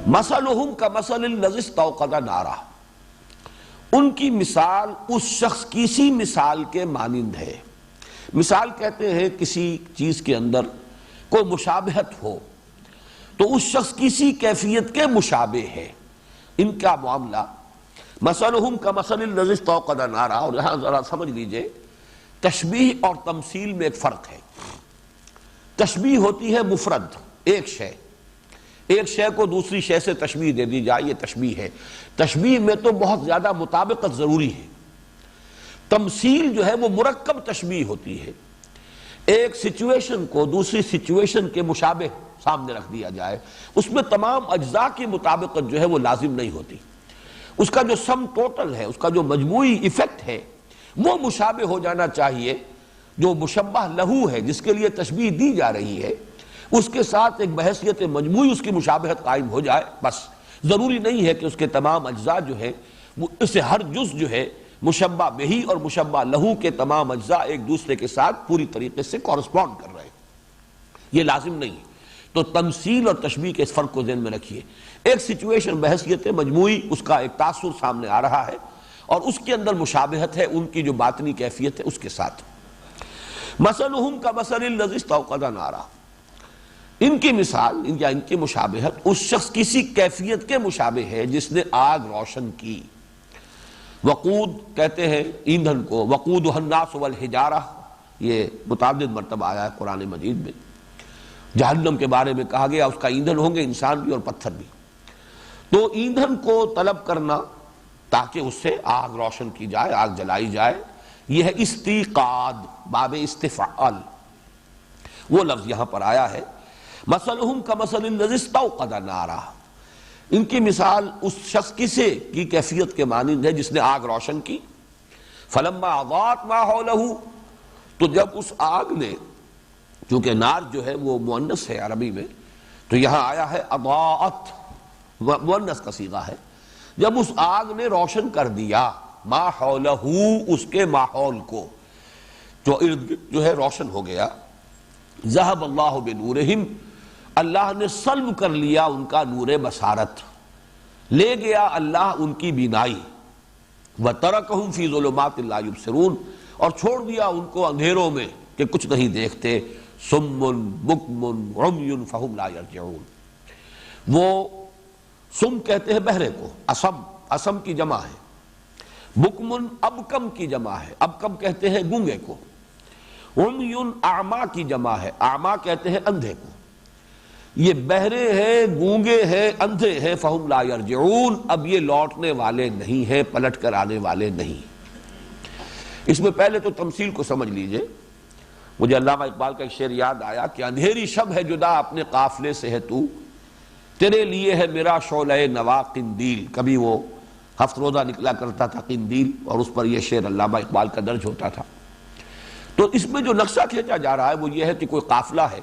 مثلہم کمثل الذی استوقد نارا، ان کی مثال اس شخص کی سی مثال کے مانند ہے۔ مثال کہتے ہیں کسی چیز کے اندر کوئی مشابہت ہو تو اس شخص کی سی کیفیت کے مشابہ ہے۔ ان کا معاملہ مثلہم کمثل الذی استوقد نارا، اور یہاں ذرا سمجھ لیجئے تشبیہ اور تمثیل میں ایک فرق ہے۔ تشبیہ ہوتی ہے مفرد، ایک شے کو دوسری شے سے تشبیہ دے دی جائے، یہ تشبیہ ہے۔ تشبیہ میں تو بہت زیادہ مطابقت ضروری ہے۔ تمثیل جو ہے وہ مرکب تشبیہ ہوتی ہے، ایک سچویشن کو دوسری سچویشن کے مشابہ سامنے رکھ دیا جائے، اس میں تمام اجزاء کی مطابقت جو ہے وہ لازم نہیں ہوتی، اس کا جو سم ٹوٹل ہے، اس کا جو مجموعی ایفیکٹ ہے وہ مشابہ ہو جانا چاہیے۔ جو مشبہ لہو ہے، جس کے لیے تشبیہ دی جا رہی ہے، اس کے ساتھ ایک بحیثیت مجموعی اس کی مشابہت قائم ہو جائے، بس۔ ضروری نہیں ہے کہ اس کے تمام اجزاء جو ہے اس سے ہر جز جو ہے مشبہ بہی اور مشبہ لہو کے تمام اجزاء ایک دوسرے کے ساتھ پوری طریقے سے کورسپونڈ کر رہے ہیں، یہ لازم نہیں ہے۔ تو تمثیل اور تشبیہ کے اس فرق کو ذہن میں رکھیے۔ ایک سچویشن بحیثیت مجموعی اس کا ایک تاثر سامنے آ رہا ہے، اور اس کے اندر مشابہت ہے ان کی جو باطنی کیفیت ہے اس کے ساتھ۔ مثلہم کمثل الذی استوقد نارا، ان کی مثال یا ان کی مشابہت اس شخص کسی کیفیت کے مشابہ ہے جس نے آگ روشن کی۔ وقود کہتے ہیں ایندھن کو، وقودھا الناس والحجارہ، یہ متعدد مرتبہ آیا ہے قرآن مجید میں۔ جہنم کے بارے میں کہا گیا اس کا ایندھن ہوں گے انسان بھی اور پتھر بھی۔ تو ایندھن کو طلب کرنا تاکہ اس سے آگ روشن کی جائے، آگ جلائی جائے، یہ ہے استیقاد، باب استفعال، وہ لفظ یہاں پر آیا ہے۔ مثلہم کمثل الذی استوقد نارا، ان کی مثال اس شخص کی کیفیت کے مانند ہے جس نے آگ روشن کی۔ فلما اضاءت ما حولہ، تو جب اس آگ نے، چونکہ نار جو ہے وہ مؤنث ہے عربی میں، تو یہاں آیا ہے اضاءت، مؤنث کا صیغہ ہے۔ جب اس آگ نے روشن کر دیا ما حولہ، اس کے ماحول کو، جو ارد گرد جو ہے روشن ہو گیا۔ ذہب اللہ بنورہم، اللہ نے سلب کر لیا ان کا نور بصارت، لے گیا اللہ ان کی بینائی۔ وترکہم فی ظلمات لا یبصرون، اور چھوڑ دیا ان کو اندھیروں میں کہ کچھ نہیں دیکھتے۔ صم بکم عمی فہم لا یرجعون، وہ سم کہتے ہیں بہرے کو، اسم کی جمع ہے، بکمن ابکم کی جمع ہے، ابکم کہتے ہیں گونگے کو، عمی اعما کی جمع ہے، اعما کہتے ہیں اندھے کو۔ یہ بہرے ہیں، گونگے ہیں، اندھے ہیں، فہم لا یرجعون، اب یہ لوٹنے والے نہیں ہیں، پلٹ کر آنے والے نہیں۔ اس میں پہلے تو تمثیل کو سمجھ لیجئے۔ مجھے علامہ اقبال کا ایک شعر یاد آیا کہ اندھیری شب ہے جدا اپنے قافلے سے ہے تو، تیرے لیے ہے میرا شعلہ نوا قندیل۔ کبھی وہ ہفت روزہ نکلا کرتا تھا قندیل، اور اس پر یہ شعر علامہ اقبال کا درج ہوتا تھا۔ تو اس میں جو نقشہ کھینچا جا رہا ہے وہ یہ ہے کہ کوئی قافلہ ہے،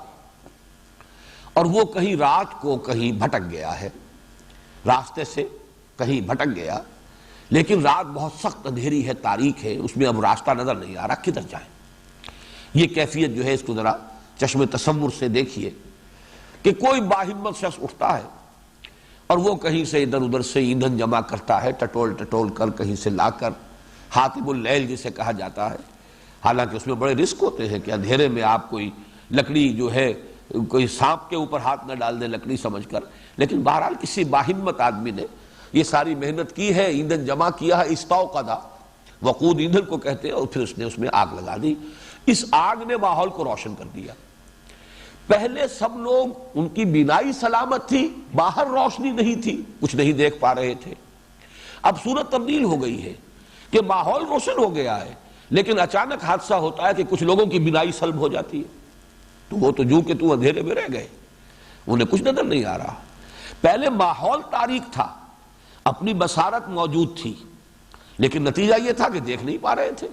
اور وہ کہیں رات کو کہیں بھٹک گیا ہے، راستے سے کہیں بھٹک گیا، لیکن رات بہت سخت اندھیری ہے، تاریک ہے، اس میں اب راستہ نظر نہیں آ رہا، کدھر جائیں۔ یہ کیفیت جو ہے اس کو ذرا چشم تصور سے دیکھیے کہ کوئی باہمت شخص اٹھتا ہے اور وہ کہیں سے ادھر ادھر سے ایندھن جمع کرتا ہے، ٹٹول کر کہیں سے لا کر، حاطب اللیل جسے کہا جاتا ہے۔ حالانکہ اس میں بڑے رسک ہوتے ہیں کہ اندھیرے میں آپ کوئی لکڑی جو ہے، کوئی سانپ کے اوپر ہاتھ نہ ڈال دیں لکڑی سمجھ کر، لیکن بہرحال کسی باہمت آدمی نے یہ ساری محنت کی ہے، ایندھن جمع کیا ہے، استوقدہ، وقود ایندھن کو کہتے ہیں، اور پھر اس نے اس میں آگ لگا دی۔ اس آگ نے ماحول کو روشن کر دیا۔ پہلے سب لوگ، ان کی بینائی سلامت تھی، باہر روشنی نہیں تھی، کچھ نہیں دیکھ پا رہے تھے۔ اب صورت تبدیل ہو گئی ہے کہ ماحول روشن ہو گیا ہے، لیکن اچانک حادثہ ہوتا ہے کہ کچھ لوگوں کی بینائی سلب ہو جاتی ہے، تو وہ تو جو کہ تو اندھیرے میں رہ گئے، انہیں کچھ نظر نہیں آ رہا۔ پہلے ماحول تاریک تھا، اپنی بصارت موجود تھی، لیکن نتیجہ یہ تھا کہ دیکھ نہیں پا رہے تھے۔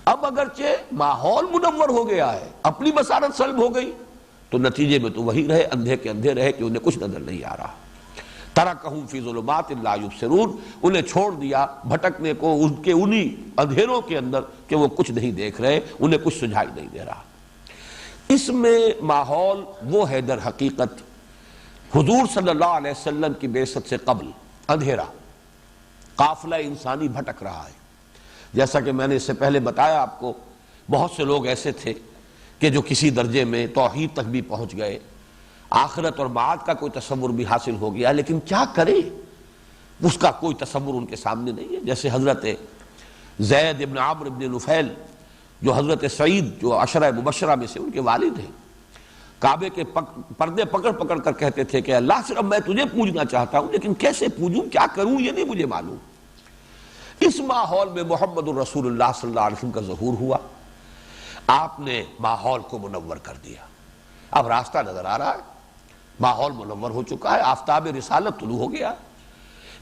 اب اگرچہ ماحول منور ہو گیا ہے، اپنی بصارت سلب ہو گئی، تو نتیجے میں تو وہی رہے، اندھے کے اندھے رہے کہ انہیں کچھ نظر نہیں آ رہا۔ ترکہم فی ظلمات لا یبصرون، انہیں چھوڑ دیا بھٹکنے کو ان کے انہی اندھیروں کے اندر کہ وہ کچھ نہیں دیکھ رہے، انہیں کچھ سجھائی نہیں دے رہا۔ اس میں ماحول وہ ہے در حقیقت حضور صلی اللہ علیہ وسلم کی بعثت سے قبل اندھیرا، قافلہ انسانی بھٹک رہا ہے. جیسا کہ میں نے اس سے پہلے بتایا آپ کو، بہت سے لوگ ایسے تھے کہ جو کسی درجے میں توحید تک بھی پہنچ گئے، آخرت اور معاد کا کوئی تصور بھی حاصل ہو گیا، لیکن کیا کرے اس کا کوئی تصور ان کے سامنے نہیں ہے. جیسے حضرت زید ابن عمرو ابن نفیل، جو حضرت سعید جو عشرہ مبشرہ میں سے ان کے والد ہیں، کعبے کے پردے پکڑ پکڑ کر کہتے تھے کہ اللہ صرف میں تجھے پوجنا چاہتا ہوں، لیکن کیسے پوجوں، کیا کروں، یہ نہیں مجھے معلوم. اس ماحول میں محمد الرسول اللہ صلی اللہ علیہ وسلم کا ظہور ہوا. آپ نے ماحول کو منور کر دیا. اب راستہ نظر آ رہا ہے، ماحول منور ہو چکا ہے، آفتاب رسالت طلوع ہو گیا.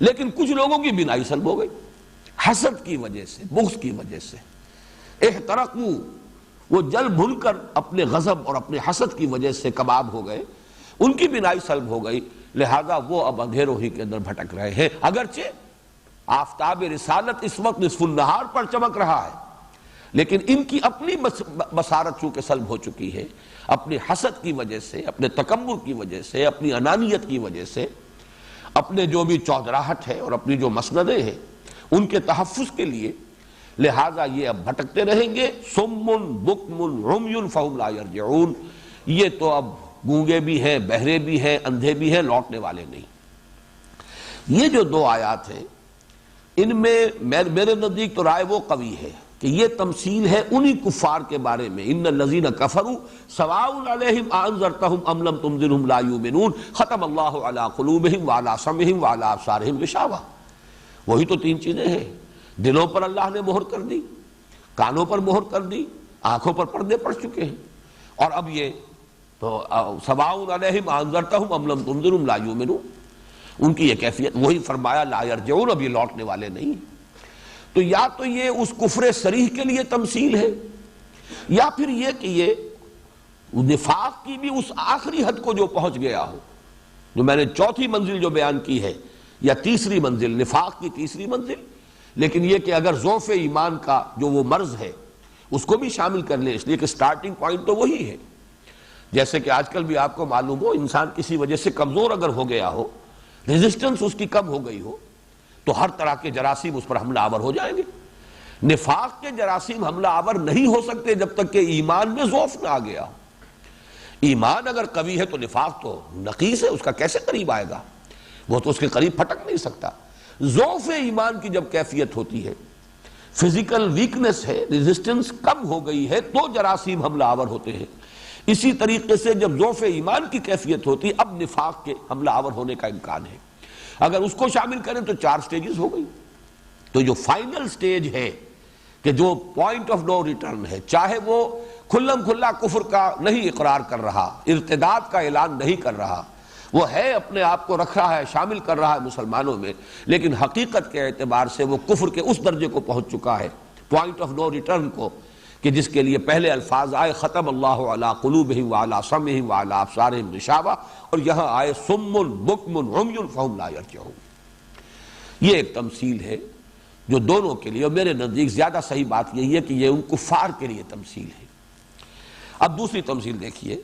لیکن کچھ لوگوں کی بینائی سلب ہو گئی، حسد کی وجہ سے، بغض کی وجہ سے. احترقوا، وہ جل بھن کر اپنے غضب اور اپنے حسد کی وجہ سے کباب ہو گئے، ان کی بینائی سلب ہو گئی. لہذا وہ اب اندھیروں ہی کے اندر بھٹک رہے ہیں. اگرچہ آفتاب رسالت اس وقت نصف النہار پر چمک رہا ہے، لیکن ان کی اپنی بصارت چونکہ سلب ہو چکی ہے، اپنے حسد کی وجہ سے، اپنے تکبر کی وجہ سے، اپنی انانیت کی وجہ سے، اپنے جو بھی چودراہٹ ہے اور اپنی جو مسندیں ہیں ان کے تحفظ کے لیے. لہذا یہ اب بھٹکتے رہیں گے. صم بکم عمی فہم لا یرجعون، یہ تو اب گونگے بھی ہیں، بہرے بھی ہیں، اندھے بھی ہیں، لوٹنے والے نہیں. یہ جو دو آیات ہیں، ان میں میرے نزدیک تو رائے وہ قوی ہے کہ یہ تمثیل ہے انہی کفار کے بارے میں. ان الذین کفروا سواء علیہم انذرتہم ام لم تنذرہم لا یؤمنون ختم اللہ علی قلوبہم وعلی سمعہم وعلی ابصارہم غشاوہ. وہی تو تین چیزیں ہیں. دلوں پر اللہ نے مہر کر دی، کانوں پر مہر کر دی، آنکھوں پر پردے پڑ چکے ہیں. اور اب یہ تو سواء علیہم انذرتہم ام لم تنذرہم لا یؤمنون، ان کی یہ کیفیت. وہی فرمایا لا یرجعون، اب یہ لوٹنے والے نہیں. تو یا تو یہ اس کفر صریح کے لیے تمثیل ہے، یا پھر یہ کہ یہ نفاق کی بھی اس آخری حد کو جو پہنچ گیا ہو، جو میں نے چوتھی منزل جو بیان کی ہے، یا تیسری منزل، نفاق کی تیسری منزل. لیکن یہ کہ اگر ضعف ایمان کا جو وہ مرض ہے اس کو بھی شامل کر لیں، اس لیے کہ سٹارٹنگ پوائنٹ تو وہی ہے. جیسے کہ آج کل بھی آپ کو معلوم ہو، انسان کسی وجہ سے کمزور اگر ہو گیا ہو، ریزسٹنس اس کی کم ہو گئی ہو، تو ہر طرح کے جراثیم اس پر حملہ آور ہو جائیں گے. نفاق کے جراثیم حملہ آور نہیں ہو سکتے جب تک کہ ایمان میں ضعف نہ آ گیا. ایمان اگر قوی ہے تو نفاق تو نقیص ہے، اس کا کیسے قریب آئے گا، وہ تو اس کے قریب پھٹک نہیں سکتا. ضعف ایمان کی جب کیفیت ہوتی ہے، فزیکل ویکنس ہے، ریزسٹنس کم ہو گئی ہے، تو جراثیم حملہ آور ہوتے ہیں. اسی طریقے سے جب ضعف ایمان کی کیفیت ہوتی ہے، اب نفاق کے حملہ آور ہونے کا امکان ہے. اگر اس کو شامل کریں تو 4 سٹیجز ہو گئی. تو جو فائنل سٹیج ہے کہ جو پوائنٹ آف نو ریٹرن ہے، چاہے وہ کھلم کھلا کفر کا نہیں اقرار کر رہا، ارتداد کا اعلان نہیں کر رہا، وہ ہے اپنے آپ کو رکھ رہا ہے، شامل کر رہا ہے مسلمانوں میں، لیکن حقیقت کے اعتبار سے وہ کفر کے اس درجے کو پہنچ چکا ہے، پوائنٹ آف نو ریٹرن کو، کہ جس کے لیے پہلے الفاظ آئے ختم اللہ علی قلوبہم وعلی سمعہم وعلی ابصارہم غشاوہ، اور یہاں آئے صم بکم عمی فہم لا یرجعون. یہ ایک تمثیل ہے جو دونوں کے لیے، اور میرے نزدیک زیادہ صحیح بات یہی ہے کہ یہ ان کفار کے لیے تمثیل ہے. اب دوسری تمثیل دیکھیے،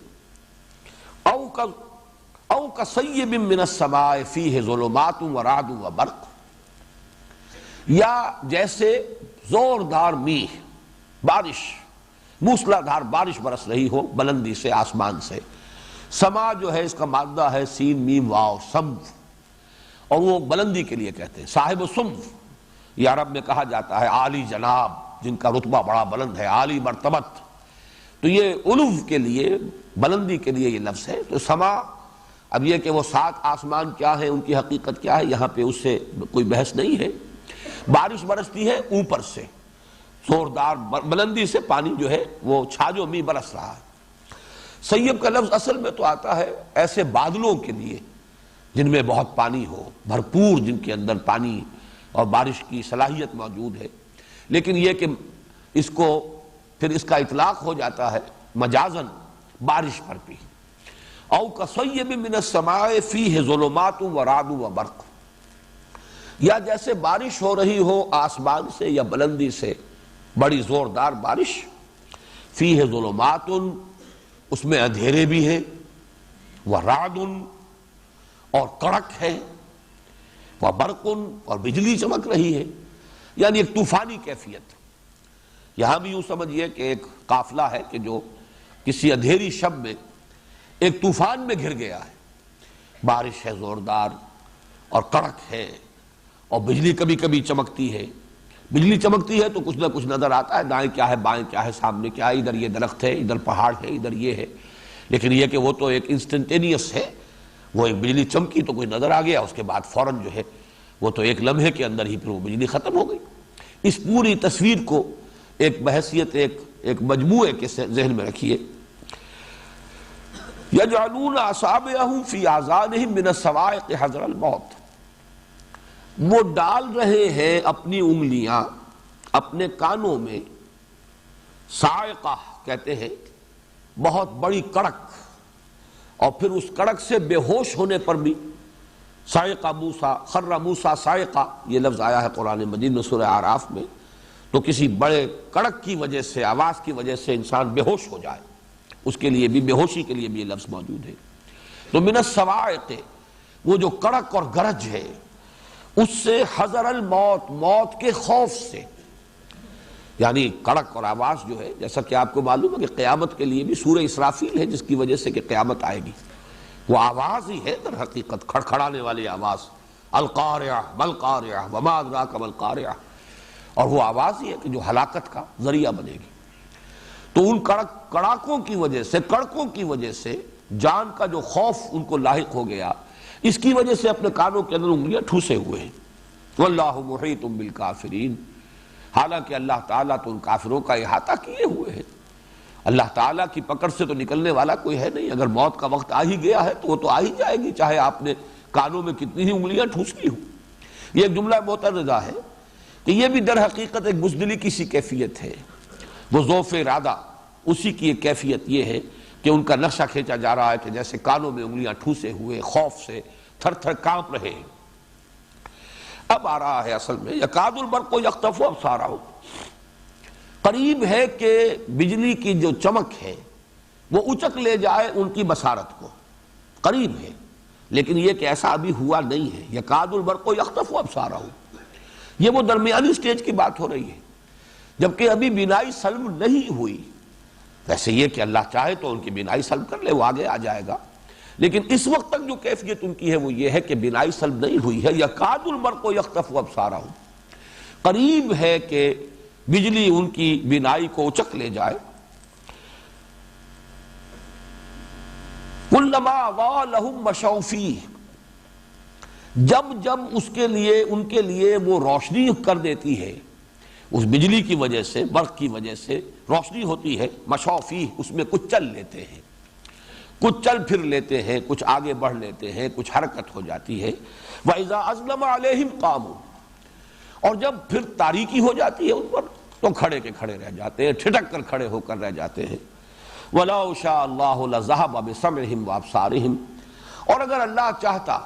او کصیب من السماء فیہ ظلمات ورعد وبرق، یا جیسے زوردار میہ، بارش، موسلادھار بارش برس رہی ہو بلندی سے، آسمان سے. سما جو ہے اس کا مادہ ہے سین میم واو، سمف، اور وہ بلندی کے لیے کہتے ہیں صاحب سمف. یہ عرب میں کہا جاتا ہے عالی جناب، جن کا رتبہ بڑا بلند ہے، عالی مرتبت. تو یہ علو کے لیے، بلندی کے لیے یہ لفظ ہے. تو سما، اب یہ کہ وہ 7 آسمان کیا ہیں، ان کی حقیقت کیا ہے، یہاں پہ اس سے کوئی بحث نہیں ہے. بارش برستی ہے اوپر سے، زوردار بلندی سے پانی جو ہے وہ چھاجوں میں برس رہا ہے. سیب کا لفظ اصل میں تو آتا ہے ایسے بادلوں کے لیے جن میں بہت پانی ہو، بھرپور، جن کے اندر پانی اور بارش کی صلاحیت موجود ہے. لیکن یہ کہ اس کو پھر اس کا اطلاق ہو جاتا ہے مجازن بارش پر بھی. او کصیب من السماء فیہ ظلمات ورعد وبرق، یا جیسے بارش ہو رہی ہو آسمان سے یا بلندی سے، بڑی زوردار بارش، فیہ ظلمات، اس میں اندھیرے بھی ہیں، ورعد، اور کڑک ہے، وبرقن، اور بجلی چمک رہی ہے، یعنی ایک طوفانی کیفیت۔ یہاں بھی یوں سمجھیے کہ ایک قافلہ ہے کہ جو کسی اندھیری شب میں ایک طوفان میں گھر گیا ہے، بارش ہے زوردار اور کڑک ہے، اور بجلی کبھی کبھی چمکتی ہے۔ بجلی چمکتی ہے تو کچھ نہ کچھ نظر آتا ہے، دائیں کیا ہے، بائیں کیا ہے، سامنے کیا ہے، ادھر یہ درخت ہے، ادھر پہاڑ ہے، ادھر یہ ہے، لیکن یہ کہ وہ تو ایک انسٹنٹینیس ہے، وہ ایک بجلی چمکی تو کوئی نظر آ گیا، اس کے بعد فوراً جو ہے وہ تو ایک لمحے کے اندر ہی پھر وہ بجلی ختم ہو گئی۔ اس پوری تصویر کو ایک بحیثیت ایک مجموعے کے ذہن میں رکھیے۔ یجعلون اصابعهم فی آذانہم من الصواعق حذر الموت، وہ ڈال رہے ہیں اپنی انگلیاں اپنے کانوں میں، صاعقہ کہتے ہیں بہت بڑی کڑک، اور پھر اس کڑک سے بے ہوش ہونے پر بھی، صاعقہ موسیٰ، خر موسیٰ صاعقہ، یہ لفظ آیا ہے قرآن مجید میں سورہ اعراف میں، تو کسی بڑے کڑک کی وجہ سے، آواز کی وجہ سے انسان بے ہوش ہو جائے، اس کے لیے بھی بے ہوشی کے لیے بھی یہ لفظ موجود ہے۔ تو من الصواعق، وہ جو کڑک اور گرج ہے، اس سے حذر الموت، موت کے خوف سے، یعنی کڑک اور آواز جو ہے، جیسا کہ آپ کو معلوم ہے کہ قیامت کے لیے بھی سورہ اسرافیل ہے جس کی وجہ سے کہ قیامت آئے گی، وہ آواز ہی ہے در حقیقت، کھڑکھڑانے والی آواز، القارعہ مالقارعہ وما ادراک مالقارعہ، اور وہ آواز ہی ہے کہ جو ہلاکت کا ذریعہ بنے گی۔ تو ان کڑاکوں کی وجہ سے، کڑکوں کی وجہ سے جان کا جو خوف ان کو لاحق ہو گیا، اس کی وجہ سے اپنے کانوں کے اندر انگلیاں ٹھوسے ہوئے ہیں۔ واللہ محیط بالکافرین، حالانکہ اللہ تعالیٰ تو ان کافروں کا احاطہ کیے ہوئے ہیں، اللہ تعالیٰ کی پکڑ سے تو نکلنے والا کوئی ہے نہیں، اگر موت کا وقت آ ہی گیا ہے تو وہ تو آ ہی جائے گی، چاہے آپ نے کانوں میں کتنی ہی انگلیاں ٹھوس لی ہوں۔ یہ ایک جملہ معترضہ ہے کہ یہ بھی در حقیقت ایک بزدلی کی سی کیفیت ہے، وہ ذوف ارادہ، اسی کی ایک کیفیت یہ ہے کہ ان کا نقشہ کھینچا جا رہا ہے کہ جیسے کانوں میں انگلیاں ٹھوسے ہوئے، خوف سے تھر تھر کانپ رہے ہیں۔ اب آ رہا ہے اصل میں، یکاد البرق یخطف ابصارہم، قریب ہے کہ بجلی کی جو چمک ہے وہ اچک لے جائے ان کی بصارت کو، قریب ہے، لیکن یہ کہ ایسا ابھی ہوا نہیں ہے۔ یکاد البرق یخطف ابصارہم، یہ وہ درمیانی سٹیج کی بات ہو رہی ہے، جبکہ ابھی بینائی سلب نہیں ہوئی۔ ویسے یہ کہ اللہ چاہے تو ان کی بینائی سلب کر لے، وہ آگے آ جائے گا، لیکن اس وقت تک جو کیفیت ان کی ہے وہ یہ ہے کہ بینائی سلب نہیں ہوئی ہے۔ یکاد البرق یخطف ابصارہم، قریب ہے کہ بجلی ان کی بینائی کو اچک لے جائے۔ کلما اضاء لہم مشوا فیہ، جب جب اس کے لیے، ان کے لیے وہ روشنی کر دیتی ہے، اس بجلی کی وجہ سے، برق کی وجہ سے روشنی ہوتی ہے، مشوا فیہ، اس میں کچھ چل لیتے ہیں، کچھ چل پھر لیتے ہیں، کچھ آگے بڑھ لیتے ہیں، کچھ حرکت ہو جاتی ہے۔ وَإِذَا أَظْلَمَ عَلَيْهِمْ قَامُوا، اور جب پھر تاریکی ہو جاتی ہے ان پر تو کھڑے کے کھڑے رہ جاتے ہیں، ٹھٹک کر کھڑے ہو کر رہ جاتے ہیں۔ وَلَوْ شَاءَ اللَّهُ لَذَهَبَ بِسَمْعِهِمْ وَأَبْصَارِهِمْ، اور اگر اللہ چاہتا،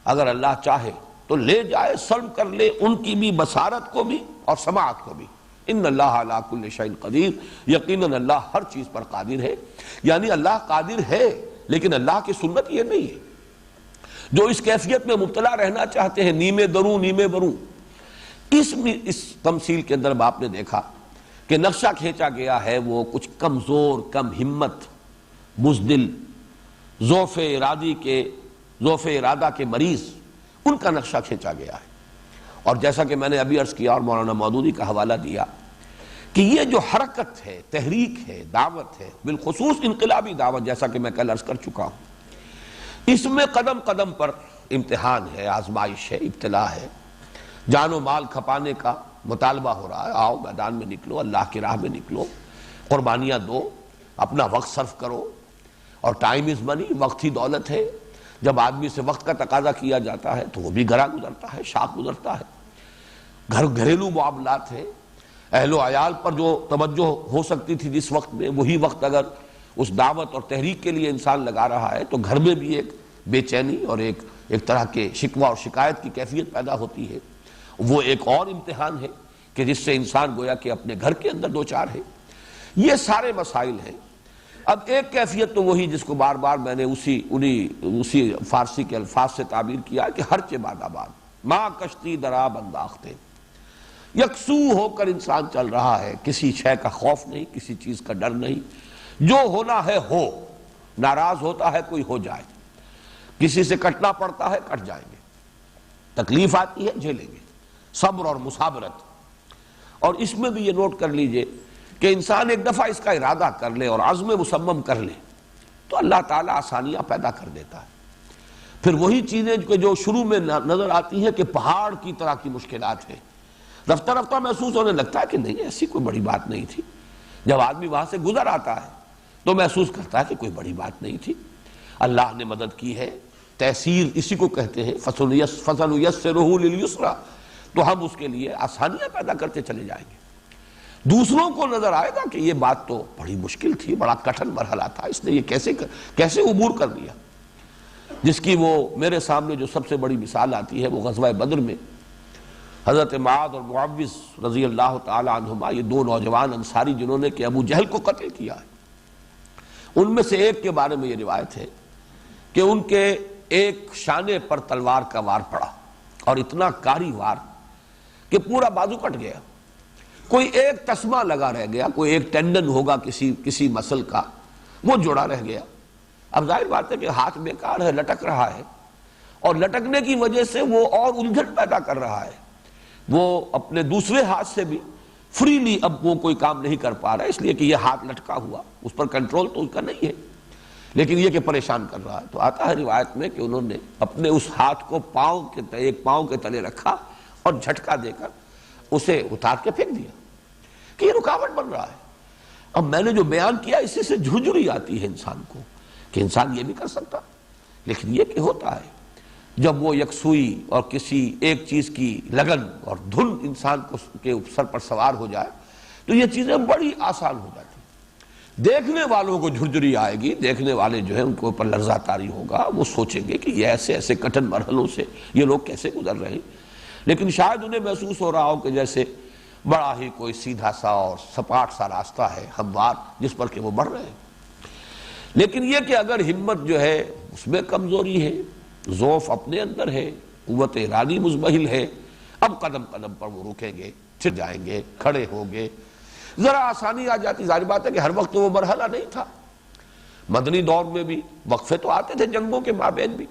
اگر اللہ چاہے تو لے جائے، سلب کر لے ان کی بھی بصارت کو بھی اور سماعت کو بھی۔ ان اللہ علی کل شیء قدیر، یقیناً اللہ ہر چیز پر قادر ہے، یعنی اللہ قادر ہے، لیکن اللہ کی سنت یہ نہیں ہے۔ جو اس کیفیت میں مبتلا رہنا چاہتے ہیں، نیمے دروں نیمے بروں، اس تمثیل کے اندر آپ نے دیکھا کہ نقشہ کھینچا گیا ہے وہ کچھ کمزور، کم ہمت، بزدل، ضعف ارادہ کے مریض، ان کا نقشہ کھینچا گیا ہے۔ اور جیسا کہ میں نے ابھی عرض کیا اور مولانا مودودی کا حوالہ دیا کہ یہ جو حرکت ہے، تحریک ہے، دعوت ہے، بالخصوص انقلابی دعوت، جیسا کہ میں کل عرض کر چکا ہوں، اس میں قدم قدم پر امتحان ہے، آزمائش ہے، ابتلا ہے، جان و مال کھپانے کا مطالبہ ہو رہا ہے۔ آؤ میدان میں نکلو، اللہ کی راہ میں نکلو، قربانیاں دو، اپنا وقت صرف کرو، اور ٹائم از منی، وقت ہی دولت ہے۔ جب آدمی سے وقت کا تقاضا کیا جاتا ہے تو وہ بھی گرا گزرتا ہے، شاق گزرتا ہے۔ گھریلو معاملات ہیں، اہل و عیال پر جو توجہ ہو سکتی تھی جس وقت میں، وہی وقت اگر اس دعوت اور تحریک کے لیے انسان لگا رہا ہے تو گھر میں بھی ایک بے چینی اور ایک طرح کے شکوہ اور شکایت کی کیفیت پیدا ہوتی ہے۔ وہ ایک اور امتحان ہے کہ جس سے انسان گویا کہ اپنے گھر کے اندر دوچار ہے۔ یہ سارے مسائل ہیں۔ اب ایک کیفیت تو وہی جس کو بار بار میں نے اسی فارسی کے الفاظ سے تعبیر کیا کہ ہر چہ باد آباد ماں کشتی دراب انداختے، یکسو ہو کر انسان چل رہا ہے، کسی شے کا خوف نہیں، کسی چیز کا ڈر نہیں، جو ہونا ہے ہو، ناراض ہوتا ہے کوئی ہو جائے، کسی سے کٹنا پڑتا ہے کٹ جائیں گے، تکلیف آتی ہے جھیلیں گے، صبر اور مصابرت۔ اور اس میں بھی یہ نوٹ کر لیجئے کہ انسان ایک دفعہ اس کا ارادہ کر لے اور عزم مصمم کر لے تو اللہ تعالیٰ آسانیاں پیدا کر دیتا ہے۔ پھر وہی چیزیں جو شروع میں نظر آتی ہیں کہ پہاڑ کی طرح کی مشکلات ہیں، رفتہ رفتہ محسوس ہونے لگتا ہے کہ نہیں ایسی کوئی بڑی بات نہیں تھی۔ جب آدمی وہاں سے گزر آتا ہے تو محسوس کرتا ہے کہ کوئی بڑی بات نہیں تھی، اللہ نے مدد کی ہے، تیسیر اسی کو کہتے ہیں، فَسَنُيَسِّرُهُ لِلْيُسْرَىٰ، تو ہم اس کے لیے آسانیاں پیدا کرتے چلے جائیں گے۔ دوسروں کو نظر آئے گا کہ یہ بات تو بڑی مشکل تھی، بڑا کٹھن مرحلہ تھا، اس نے یہ کیسے عبور کر لیا، جس کی وہ میرے سامنے جو سب سے بڑی مثال آتی ہے وہ غزوہ بدر میں حضرت معاذ اور معوذ رضی اللہ تعالی عنہما، یہ دو نوجوان انصاری جنہوں نے کہ ابو جہل کو قتل کیا ہے، ان میں سے ایک کے بارے میں یہ روایت ہے کہ ان کے ایک شانے پر تلوار کا وار پڑا، اور اتنا کاری وار کہ پورا بازو کٹ گیا، کوئی ایک تسمہ لگا رہ گیا، کوئی ایک ٹینڈن ہوگا کسی مسل کا، وہ جڑا رہ گیا۔ اب ظاہر بات ہے کہ ہاتھ بیکار ہے، لٹک رہا ہے، اور لٹکنے کی وجہ سے وہ اور الجھن پیدا کر رہا ہے، وہ اپنے دوسرے ہاتھ سے بھی فریلی اب وہ کوئی کام نہیں کر پا رہا ہے، اس لیے کہ یہ ہاتھ لٹکا ہوا، اس پر کنٹرول تو اس کا نہیں ہے، لیکن یہ کہ پریشان کر رہا ہے۔ تو آتا ہے روایت میں کہ انہوں نے اپنے اس ہاتھ کو ایک پاؤں کے تلے رکھا اور جھٹکا دے کر اسے اتار کے پھینک دیا کہ یہ رکاوٹ بن رہا ہے۔ اب میں نے جو بیان کیا اسی سے جھرجھری آتی ہے انسان کو کہ انسان یہ بھی کر سکتا، لیکن یہ کہ ہوتا ہے جب وہ یکسوئی اور کسی ایک چیز کی لگن اور دھن انسان کے سر پر سوار ہو جائے تو یہ چیزیں بڑی آسان ہو جاتی ہیں۔ دیکھنے والوں کو جھرجھری آئے گی، دیکھنے والے جو ہیں ان کو اوپر لرزہ طاری ہوگا، وہ سوچیں گے کہ یہ ایسے کٹھن مرحلوں سے یہ لوگ کیسے گزر رہے ہیں، لیکن شاید انہیں محسوس ہو رہا ہو کہ جیسے بڑا ہی کوئی سیدھا سا اور سپاٹ سا راستہ ہے ہموار جس پر کہ وہ بڑھ رہے ہیں۔ لیکن یہ کہ اگر ہمت جو ہے اس میں کمزوری ہے، ضعف اپنے اندر ہے، قوت ارادی مزمحل ہے، اب قدم قدم پر وہ رکیں گے، چھٹ جائیں گے، کھڑے ہوں گے، ذرا آسانی آ جاتی۔ ظاہر بات ہے کہ ہر وقت تو وہ مرحلہ نہیں تھا، مدنی دور میں بھی وقفے تو آتے تھے جنگوں کے مابین بھی،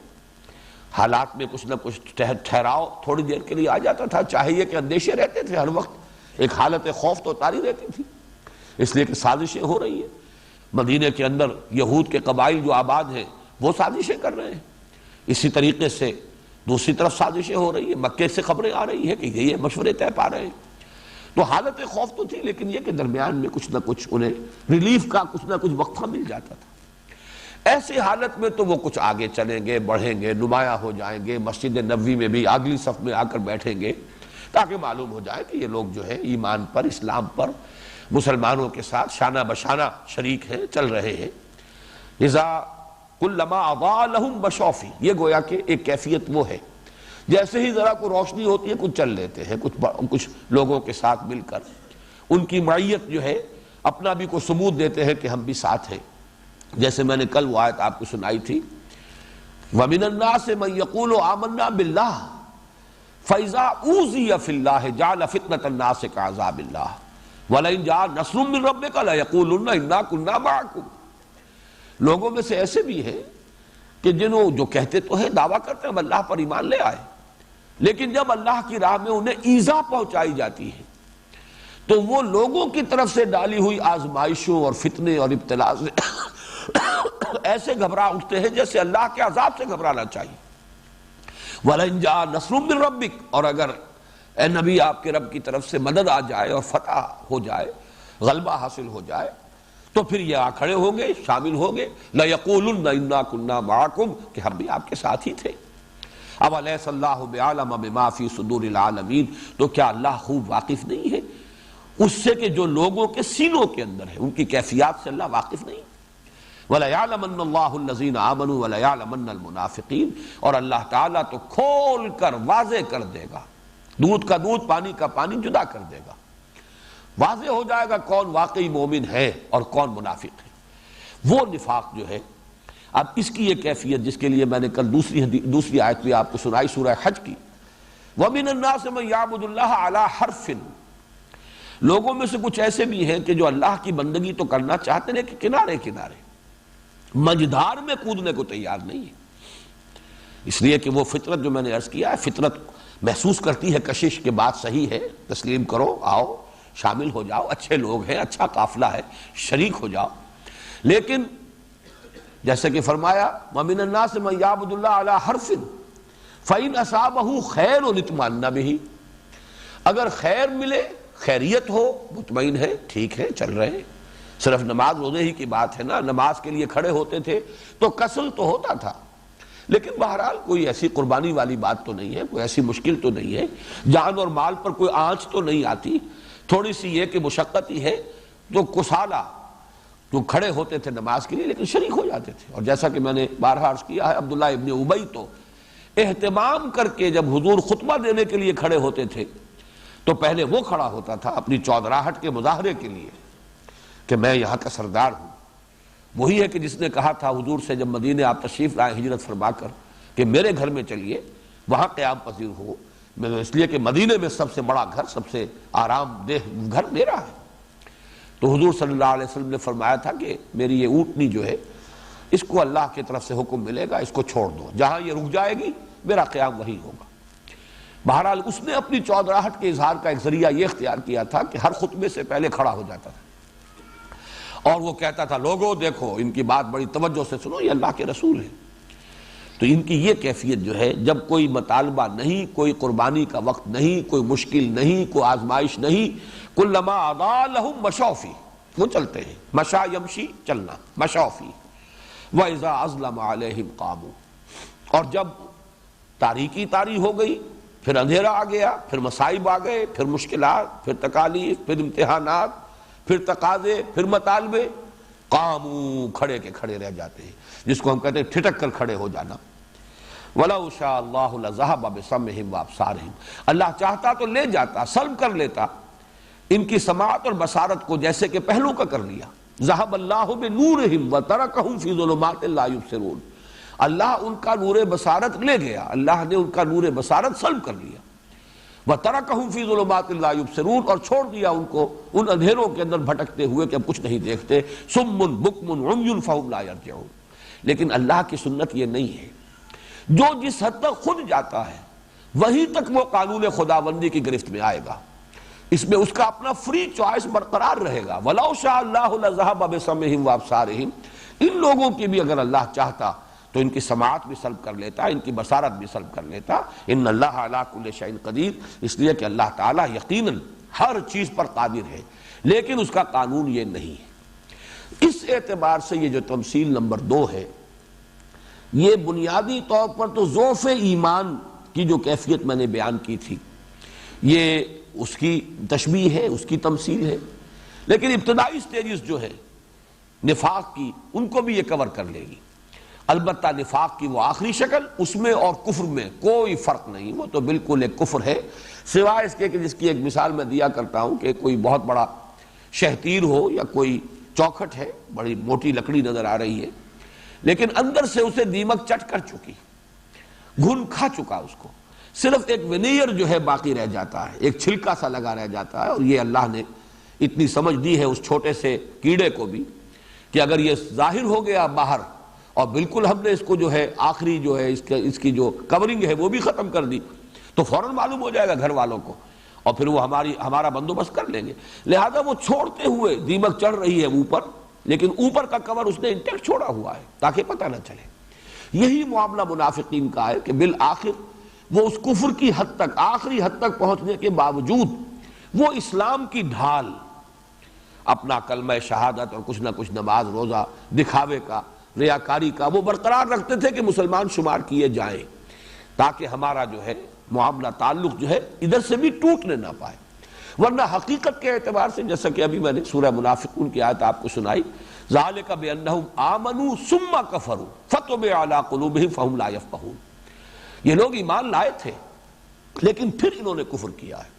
حالات میں کچھ نہ کچھ ٹھہراؤ تھوڑی دیر کے لیے آ جاتا تھا، چاہے یہ کہ اندیشے رہتے تھے ہر وقت، ایک حالت خوف تو طاری رہتی تھی، اس لیے کہ سازشیں ہو رہی ہیں۔ مدینے کے اندر یہود کے قبائل جو آباد ہیں وہ سازشیں کر رہے ہیں، اسی طریقے سے دوسری طرف سازشیں ہو رہی ہیں، مکے سے خبریں آ رہی ہیں کہ یہ مشورے طے پا رہے ہیں، تو حالت خوف تو تھی، لیکن یہ کہ درمیان میں کچھ نہ کچھ انہیں ریلیف کا کچھ نہ کچھ وقفہ مل جاتا تھا۔ ایسی حالت میں تو وہ کچھ آگے چلیں گے، بڑھیں گے، نمایاں ہو جائیں گے، مسجد نبوی میں بھی اگلی صف میں آ کر بیٹھیں گے تاکہ معلوم ہو جائے کہ یہ لوگ جو ہے ایمان پر، اسلام پر، مسلمانوں کے ساتھ شانہ بشانہ شریک ہیں، چل رہے ہیں۔ اذا کلما اضاء لهم بشوفی، یہ گویا کہ ایک کیفیت وہ ہے، جیسے ہی ذرا کوئی روشنی ہوتی ہے کچھ چل لیتے ہیں، کچھ لوگوں کے ساتھ مل کر ان کی معیت جو ہے اپنا بھی کوئی ثبوت دیتے ہیں کہ ہم بھی ساتھ ہیں۔ جیسے میں نے کل وہ آیت آپ کو سنائی تھی، وَمِنَ النَّاسِ مَن يَقُولُ آمَنَّا بِاللَّهِ فَإِذَا أُوذِيَ فِي اللَّهِ جَعَلَ فِتْنَةَ النَّاسِ كَعَذَابِ اللَّهِ وَلَئِن جَاءَ نَصْرٌ مِّن رَّبِّكَ لَيَقُولُنَّ إِنَّا كُنَّا مَعَكُمْ۔ لوگوں میں سے ایسے بھی ہیں کہ جو کہتے تو ہیں، دعویٰ کرتے ہیں ہم اللہ پر ایمان لے آئے، لیکن جب اللہ کی راہ میں انہیں ایذا پہنچائی جاتی ہے تو وہ لوگوں کی طرف سے ڈالی ہوئی آزمائشوں اور فتنے اور ابتلاء سے ایسے گھبرا اٹھتے ہیں جیسے اللہ کے عذاب سے گھبرانا چاہیے۔ وَلَئِن جَاءَ نَصْرٌ مِّن رَّبِّكَ، اور اگر اے نبی آپ کے رب کی طرف سے مدد آ جائے اور فتح ہو جائے، غلبہ حاصل ہو جائے، تو پھر یہ آ کھڑے ہوں گے، شامل ہوں گے، لَيَقُولُنَّ إِنَّا كُنَّا مَعَكُمْ، کہ ہم بھی آپ کے ساتھ ہی تھے۔ أَوَلَيْسَ اللَّهُ بِأَعْلَمَ بِمَا فِي صُدُورِ الْعَالَمِينَ، تو کیا اللہ خوب واقف نہیں ہے اس سے کہ جو لوگوں کے سینوں کے اندر ہے، ان کی کیفیات سے اللہ واقف نہیں؟ وَلَيَعْلَمَنَّ اللَّهُ الَّذِينَ آمَنُوا وَلَيَعْلَمَنَّ الْمُنَافِقِينَ، اور اللہ تعالیٰ تو کھول کر واضح کر دے گا، دودھ کا دودھ پانی کا پانی جدا کر دے گا، واضح ہو جائے گا کون واقعی مومن ہے اور کون منافق ہے۔ وہ نفاق جو ہے، اب اس کی یہ کیفیت جس کے لیے میں نے کل دوسری آیت بھی آپ کو سنائی سورہ حج کی، وَمِنَ النَّاسِ مَن يَعْبُدُ اللَّهَ عَلَى حَرْفٍ، لوگوں میں سے کچھ ایسے بھی ہیں کہ جو اللہ کی بندگی تو کرنا چاہتے ہیں کہ کنارے کنارے، مجدار میں کودنے کو تیار نہیں ہے، اس لیے کہ وہ فطرت جو میں نے عرض کیا ہے، فطرت محسوس کرتی ہے کشش کے بات صحیح ہے، تسلیم کرو، آؤ شامل ہو جاؤ، اچھے لوگ ہیں، اچھا قافلہ ہے، شریک ہو جاؤ، لیکن جیسے کہ فرمایا وَمِنَ النَّاسِ مَن يَعْبُدُ اللَّهَ عَلَى حَرْفٍ فَإِنْ أَصَابَهُ خَيْرٌ اطْمَأَنَّ بِهِ، اگر خیر ملے، خیریت ہو، مطمئن ہے، ٹھیک ہے، چل رہے ہیں، صرف نماز روزے ہی کی بات ہے نا، نماز کے لیے کھڑے ہوتے تھے تو کسل تو ہوتا تھا، لیکن بہرحال کوئی ایسی قربانی والی بات تو نہیں ہے، کوئی ایسی مشکل تو نہیں ہے، جان اور مال پر کوئی آنچ تو نہیں آتی، تھوڑی سی یہ کہ مشقت ہی ہے، تو کسالہ جو کھڑے ہوتے تھے نماز کے لیے لیکن شریک ہو جاتے تھے۔ اور جیسا کہ میں نے بارہا عرض کیا ہے، عبداللہ ابن ابی تو اہتمام کر کے جب حضور خطبہ دینے کے لیے کھڑے ہوتے تھے تو پہلے وہ کھڑا ہوتا تھا اپنی چودراہٹ کے مظاہرے کے لیے کہ میں یہاں کا سردار ہوں۔ وہی ہے کہ جس نے کہا تھا حضور سے جب مدینے آپ تشریف لائے ہجرت فرما کر کہ میرے گھر میں چلیے، وہاں قیام پذیر ہو، اس لیے کہ مدینے میں سب سے بڑا گھر، سب سے آرام دہ گھر میرا ہے۔ تو حضور صلی اللہ علیہ وسلم نے فرمایا تھا کہ میری یہ اونٹنی جو ہے اس کو اللہ کی طرف سے حکم ملے گا، اس کو چھوڑ دو، جہاں یہ رک جائے گی میرا قیام وہی ہوگا۔ بہرحال اس نے اپنی چودراہٹ کے اظہار کا ایک ذریعہ یہ اختیار کیا تھا کہ ہر خطبے سے پہلے کھڑا ہو جاتا تھا اور وہ کہتا تھا لوگوں دیکھو ان کی بات بڑی توجہ سے سنو، یہ اللہ کے رسول ہیں۔ تو ان کی یہ کیفیت جو ہے، جب کوئی مطالبہ نہیں، کوئی قربانی کا وقت نہیں، کوئی مشکل نہیں، کوئی آزمائش نہیں، کلما اضاء لهم مشوا فیہ، وہ چلتے ہیں، مشا یمشی، چلنا، مشوا فیہ، وَإِذَا أَظْلَمَ عَلَيْهِمْ قَامُوا، اور جب تاریکی طاری ہو گئی، پھر اندھیرا آ گیا، پھر مصائب آ گئے، پھر مشکلات، پھر تکالیف، پھر امتحانات، پھر تقاضے، پھر مطالبے، قاموا، کھڑے کے کھڑے رہ جاتے ہیں، جس کو ہم کہتے ہیں ٹھٹک کر کھڑے ہو جانا۔ وَلَوْ شَاءَ اللَّهُ لَذَهَبَ بِسَمْعِهِمْ وَأَبْصَارِهِمْ، اللہ چاہتا تو لے جاتا، سلب کر لیتا ان کی سماعت اور بصارت کو، جیسے کہ پہلو کا کر لیا۔ ذَهَبَ اللَّهُ بِنُورِهِمْ وَتَرَكَهُمْ فِي ظُلُمَاتٍ لَا يُبْصِرُونَ، اللہ ان کا نور بصارت لے گیا، اللہ نے ان کا نور بصارت سلب کر لیا۔ وَتَرَكَهُمْ فِي ظُلُمَاتٍ لَا يُبْصِرُونَ، اور چھوڑ دیا ان کو ان اندھیروں کے اندر بھٹکتے ہوئے کہ اب کچھ نہیں دیکھتے، صُمٌّ بُكْمٌ عُمْيٌ فَهُمْ لَا يَرْجِعُونَ۔ لیکن اللہ کی سنت یہ نہیں ہے، جو جس حد تک خود جاتا ہے وہیں تک وہ قانون خداوندی کی گرفت میں آئے گا، اس میں اس کا اپنا فری چوائس برقرار رہے گا۔ وَلَوْ شَاءَ اللَّهُ لَذَهَبَ بِسَمْعِهِمْ وَأَبْصَارِهِمْ، ان لوگوں کی بھی اگر اللہ چاہتا تو ان کی سماعت بھی سلب کر لیتا، ان کی بصارت بھی سلب کر لیتا۔ ان اللہ علی کل شیء قدیر، اس لیے کہ اللہ تعالیٰ یقیناً ہر چیز پر قادر ہے، لیکن اس کا قانون یہ نہیں ہے۔ اس اعتبار سے یہ جو تمثیل نمبر 2 ہے، یہ بنیادی طور پر تو ضعف ایمان کی جو کیفیت میں نے بیان کی تھی، یہ اس کی تشبیہ ہے، اس کی تمثیل ہے، لیکن ابتدائی سٹیجز جو ہے نفاق کی، ان کو بھی یہ کور کر لے گی۔ البتہ نفاق کی وہ آخری شکل، اس میں اور کفر میں کوئی فرق نہیں، وہ تو بالکل ایک کفر ہے، سوائے اس کے کہ جس کی ایک مثال میں دیا کرتا ہوں کہ کوئی بہت بڑا شہتیر ہو یا کوئی چوکھٹ ہے، بڑی موٹی لکڑی نظر آ رہی ہے، لیکن اندر سے اسے دیمک چٹ کر چکی، گھن کھا چکا، اس کو صرف ایک ونیئر جو ہے باقی رہ جاتا ہے، ایک چھلکا سا لگا رہ جاتا ہے۔ اور یہ اللہ نے اتنی سمجھ دی ہے اس چھوٹے سے کیڑے کو بھی کہ اگر یہ ظاہر ہو گیا باہر اور بالکل ہم نے اس کو جو ہے آخری جو ہے اس کی جو کورنگ ہے وہ بھی ختم کر دی تو فوراً معلوم ہو جائے گا گھر والوں کو، اور پھر وہ ہمارا بندوبست کر لیں گے۔ لہذا وہ چھوڑتے ہوئے دیمک چڑھ رہی ہے اوپر، لیکن اوپر کا کور اس نے انٹیکٹ چھوڑا ہوا ہے تاکہ پتہ نہ چلے۔ یہی معاملہ منافقین کا ہے کہ بالآخر وہ اس کفر کی حد تک، آخری حد تک پہنچنے کے باوجود وہ اسلام کی ڈھال، اپنا کلمہ شہادت اور کچھ نہ کچھ نماز روزہ دکھاوے کا، ریاکاری کا، وہ برقرار رکھتے تھے کہ مسلمان شمار کیے جائیں، تاکہ ہمارا جو ہے معاملہ تعلق جو ہے ادھر سے بھی ٹوٹنے نہ پائے۔ ورنہ حقیقت کے اعتبار سے جیسا کہ ابھی میں نے سورہ منافقون کی آیت آپ کو سنائی، ذالک بانہم آمنوا ثم کفروا فطبع علی قلوبہم فہم لا یفقہون، یہ لوگ ایمان لائے تھے لیکن پھر انہوں نے کفر کیا ہے،